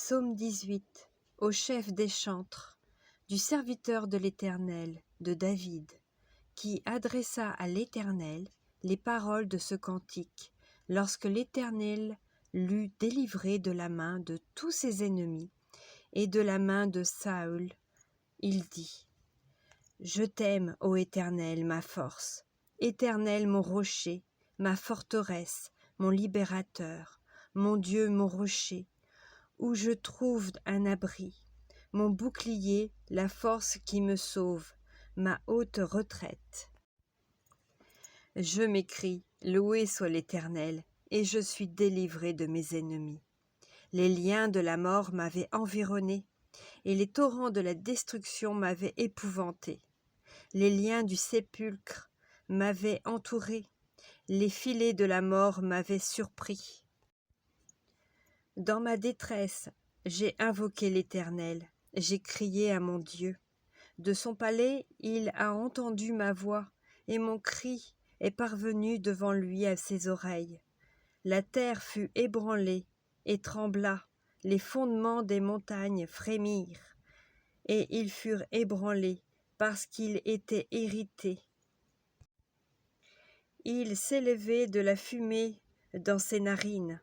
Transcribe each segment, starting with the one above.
Psaume 18. Au chef des chantres, du serviteur de l'Éternel, de David, qui adressa à l'Éternel les paroles de ce cantique, lorsque l'Éternel l'eut délivré de la main de tous ses ennemis et de la main de Saül. Il dit : Je t'aime, ô Éternel, ma force, Éternel mon rocher, ma forteresse, mon libérateur, mon Dieu, mon rocher, où je trouve un abri, mon bouclier, la force qui me sauve, ma haute retraite. Je m'écrie, loué soit l'Éternel, et je suis délivré de mes ennemis. Les liens de la mort m'avaient environné, et les torrents de la destruction m'avaient épouvanté. Les liens du sépulcre m'avaient entouré, les filets de la mort m'avaient surpris. Dans ma détresse, j'ai invoqué l'Éternel, j'ai crié à mon Dieu. De son palais, il a entendu ma voix, et mon cri est parvenu devant lui à ses oreilles. La terre fut ébranlée et trembla, les fondements des montagnes frémirent, et ils furent ébranlés parce qu'ils étaient irrités. Il s'élevait de la fumée dans ses narines,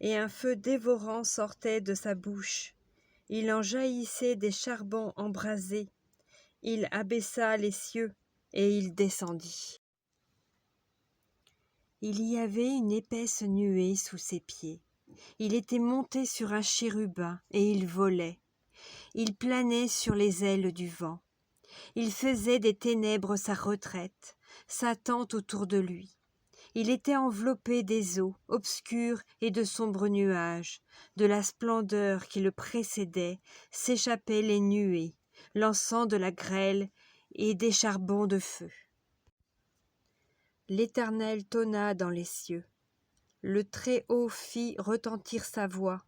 et un feu dévorant sortait de sa bouche. Il en jaillissait des charbons embrasés. Il abaissa les cieux, et il descendit. Il y avait une épaisse nuée sous ses pieds. Il était monté sur un chérubin, et il volait. Il planait sur les ailes du vent. Il faisait des ténèbres sa retraite, sa tente autour de lui. Il était enveloppé des eaux obscures et de sombres nuages. De la splendeur qui le précédait s'échappaient les nuées, lançant de la grêle et des charbons de feu. L'Éternel tonna dans les cieux. Le Très-Haut fit retentir sa voix,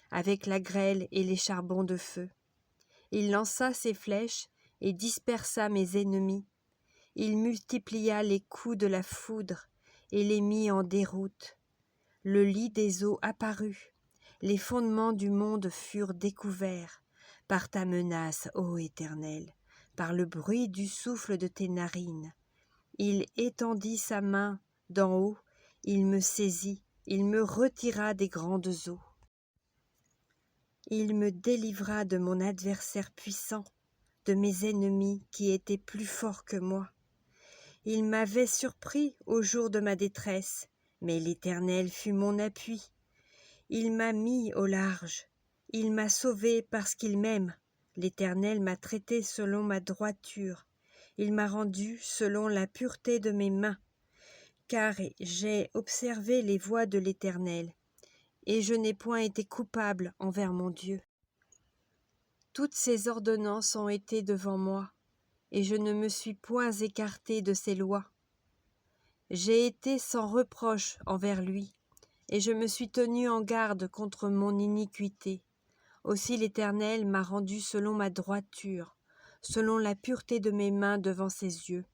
avec la grêle et les charbons de feu. Il lança ses flèches et dispersa mes ennemis. Il multiplia les coups de la foudre et les mit en déroute. Le lit des eaux apparut, les fondements du monde furent découverts, par ta menace, ô Éternel, par le bruit du souffle de tes narines. Il étendit sa main d'en haut, il me saisit, il me retira des grandes eaux. Il me délivra de mon adversaire puissant, de mes ennemis qui étaient plus forts que moi. Il m'avait surpris au jour de ma détresse, mais l'Éternel fut mon appui. Il m'a mis au large. Il m'a sauvé parce qu'il m'aime. L'Éternel m'a traité selon ma droiture. Il m'a rendu selon la pureté de mes mains. Car j'ai observé les voies de l'Éternel, et je n'ai point été coupable envers mon Dieu. Toutes ses ordonnances ont été devant moi, et je ne me suis point écarté de ses lois. J'ai été sans reproche envers lui, et je me suis tenu en garde contre mon iniquité. Aussi l'Éternel m'a rendu selon ma droiture, selon la pureté de mes mains devant ses yeux.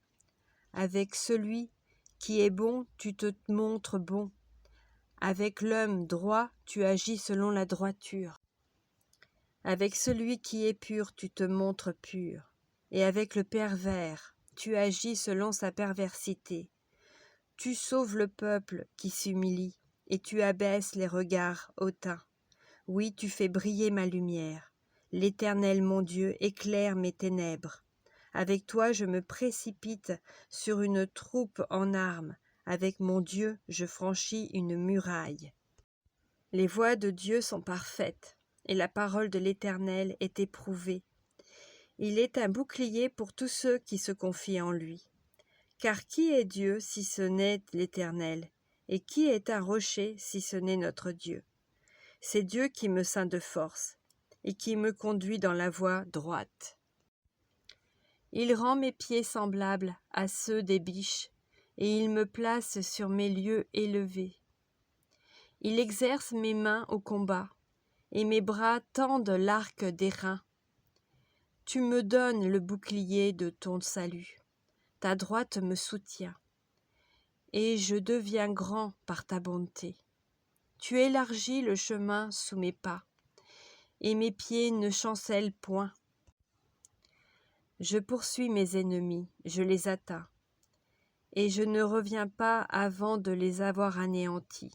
Avec celui qui est bon, tu te montres bon. Avec l'homme droit, tu agis selon la droiture. Avec celui qui est pur, tu te montres pur. Et avec le pervers, tu agis selon sa perversité. Tu sauves le peuple qui s'humilie, et tu abaisses les regards hautains. Oui, tu fais briller ma lumière. L'Éternel, mon Dieu, éclaire mes ténèbres. Avec toi, je me précipite sur une troupe en armes. Avec mon Dieu, je franchis une muraille. Les voies de Dieu sont parfaites, et la parole de l'Éternel est éprouvée. Il est un bouclier pour tous ceux qui se confient en lui. Car qui est Dieu si ce n'est l'Éternel? Et qui est un rocher si ce n'est notre Dieu? C'est Dieu qui me ceint de force, et qui me conduit dans la voie droite. Il rend mes pieds semblables à ceux des biches, et il me place sur mes lieux élevés. Il exerce mes mains au combat, et mes bras tendent l'arc d'airain. Tu me donnes le bouclier de ton salut. Ta droite me soutient, et je deviens grand par ta bonté. Tu élargis le chemin sous mes pas, et mes pieds ne chancellent point. Je poursuis mes ennemis, je les atteins, et je ne reviens pas avant de les avoir anéantis.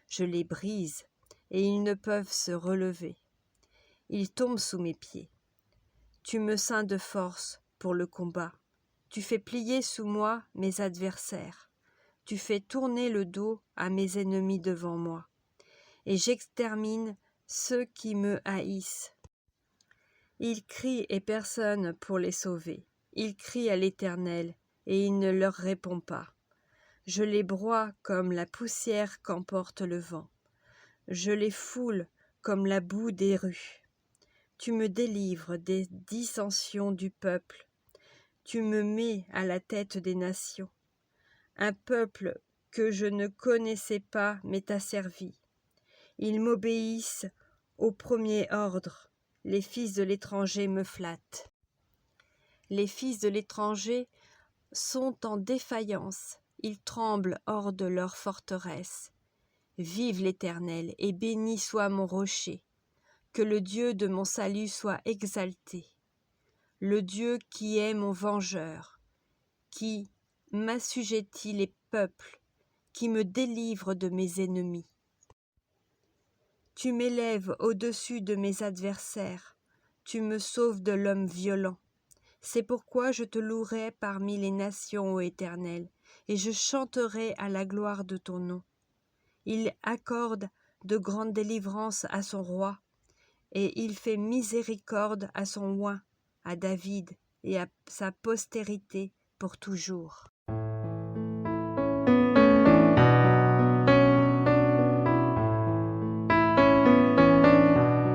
Je les brise, et ils ne peuvent se relever. Ils tombent sous mes pieds. Tu me ceins de force pour le combat. Tu fais plier sous moi mes adversaires. Tu fais tourner le dos à mes ennemis devant moi. Et j'extermine ceux qui me haïssent. Ils crient et personne pour les sauver. Ils crient à l'Éternel et il ne leur répond pas. Je les broie comme la poussière qu'emporte le vent. Je les foule comme la boue des rues. Tu me délivres des dissensions du peuple. Tu me mets à la tête des nations. Un peuple que je ne connaissais pas m'est asservi. Ils m'obéissent au premier ordre. Les fils de l'étranger me flattent. Les fils de l'étranger sont en défaillance. Ils tremblent hors de leur forteresse. Vive l'Éternel et béni soit mon rocher. Que le Dieu de mon salut soit exalté. Le Dieu qui est mon vengeur, qui m'assujettit les peuples, qui me délivre de mes ennemis. Tu m'élèves au-dessus de mes adversaires, tu me sauves de l'homme violent. C'est pourquoi je te louerai parmi les nations, ô Éternel, et je chanterai à la gloire de ton nom. Il accorde de grandes délivrances à son roi, et il fait miséricorde à son oint, à David et à sa postérité pour toujours.